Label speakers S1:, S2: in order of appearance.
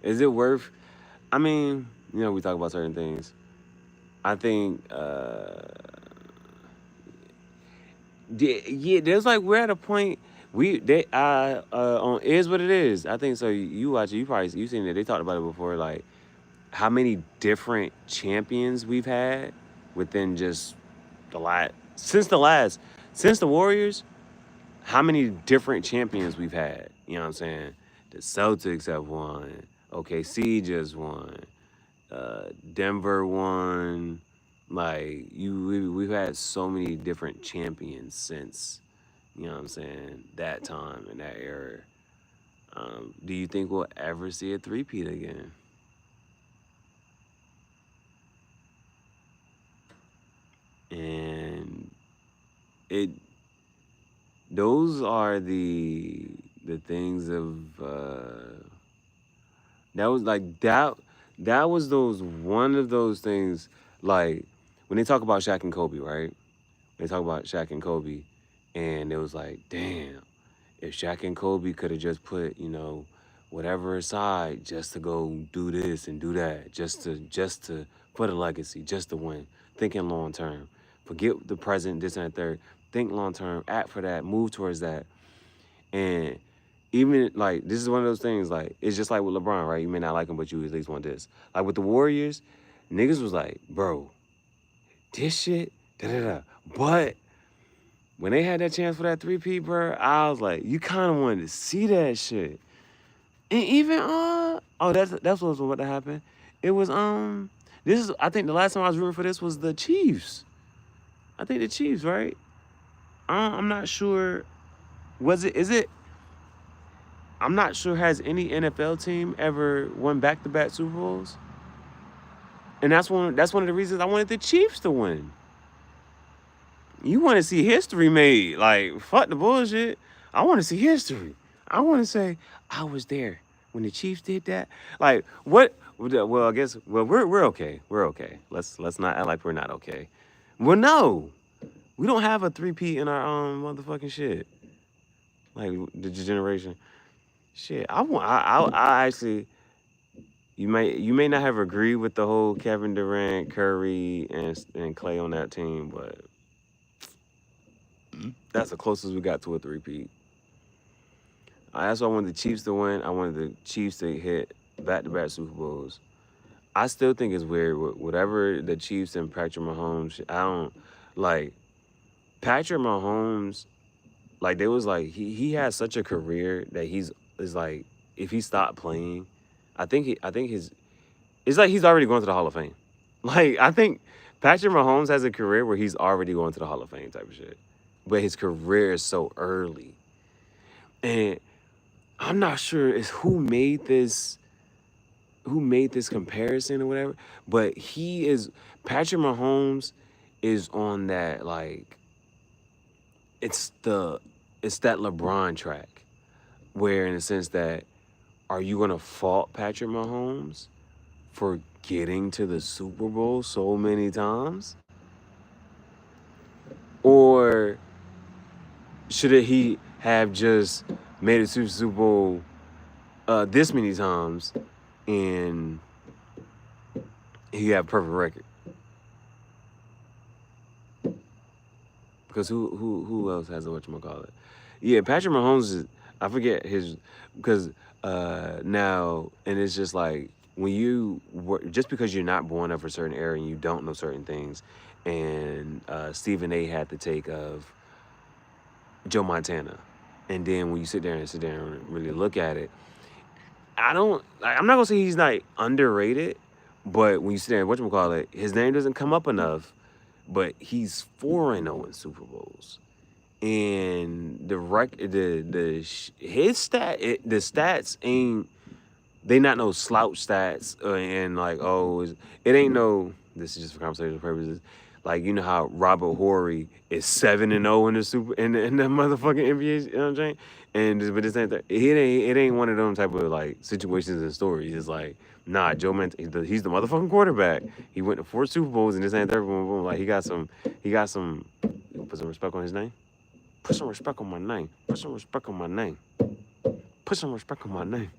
S1: Is it worth? I mean, we talk about certain things. I think, yeah, there's like we're at a point on Is What It Is. I think so. You watch it, you seen it. They talked about it before, like how many different champions we've had within just since the Warriors. How many different champions we've had? You know what I'm saying? The Celtics have won. OKC just won. Denver won. Like we've had so many different champions since, you know what I'm saying, that time and that era. Do you think we'll ever see a three-peat again? And it those are the things of that was like that was those one of those things, like when they talk about Shaq and Kobe, right? They talk about Shaq and Kobe, and it was like, damn, if Shaq and Kobe could have just put, whatever aside just to go do this and do that, just to for the legacy, just to win, thinking long term, forget the present, this and that third, think long term, act for that, move towards that, and even like this is one of those things, like it's just like with LeBron, right? You may not like him, but you at least want this. Like with the Warriors, niggas was like, bro, this shit, da da da. But when they had that chance for that three-peat, bro, I was like, you kind of wanted to see that shit. And even that's what was about to happen. It was this is I think the last time I was rooting for this was the Chiefs. I think the Chiefs, right? I'm not sure. Was it? Is it? I'm not sure. Has any NFL team ever won back-to-back Super Bowls? And that's one of the reasons I wanted the Chiefs to win. You want to see history made. Like, fuck the bullshit. I want to see history. I want to say, I was there when the Chiefs did that. Like, what? Well, I guess, well, we're okay. We're okay. Let's not act like we're not okay. Well, no. We don't have a three-peat in our motherfucking shit. Like, the generation. Shit. I actually, you may not have agreed with the whole Kevin Durant, Curry, and Clay on that team, but that's the closest we got to a three-peat. That's why I wanted the Chiefs to win. I wanted the Chiefs to hit back-to-back Super Bowls. I still think it's weird. Whatever the Chiefs and Patrick Mahomes, I don't like Patrick Mahomes. Like they was like he has such a career that he's is like if he stopped playing, I think his it's like he's already going to the Hall of Fame. Like I think Patrick Mahomes has a career where he's already going to the Hall of Fame type of shit. But his career is so early, and I'm not sure is who made this comparison or whatever, but he is Patrick Mahomes is on that like it's the it's that LeBron track where in the sense that are you gonna fault Patrick Mahomes for getting to the Super Bowl so many times? Or should he have just made it to the Super Bowl this many times and he had a perfect record? Because who else has a whatchamacallit? Yeah, Patrick Mahomes is I forget his because now and it's just like when just because you're not born of a certain era and you don't know certain things, and Stephen A had to take of Joe Montana, and then when you sit there and really look at it, I'm not gonna say he's not underrated, but when you sit there and whatchamacallit, his name doesn't come up enough, but he's 4-0 in Super Bowls. And the rec the his the stats ain't they not no slouch stats, and like it ain't no, this is just for conversation purposes, like you know how Robert Horry is 7-0 in the motherfucking NBA, you know what I'm saying? And but this ain't that it ain't one of them type of like situations and stories. It's like nah, he's the motherfucking quarterback. He went to 4 Super Bowls and this ain't that, boom, boom. Like he got some put some respect on his name. Put some respect on my name. Put some respect on my name. Put some respect on my name.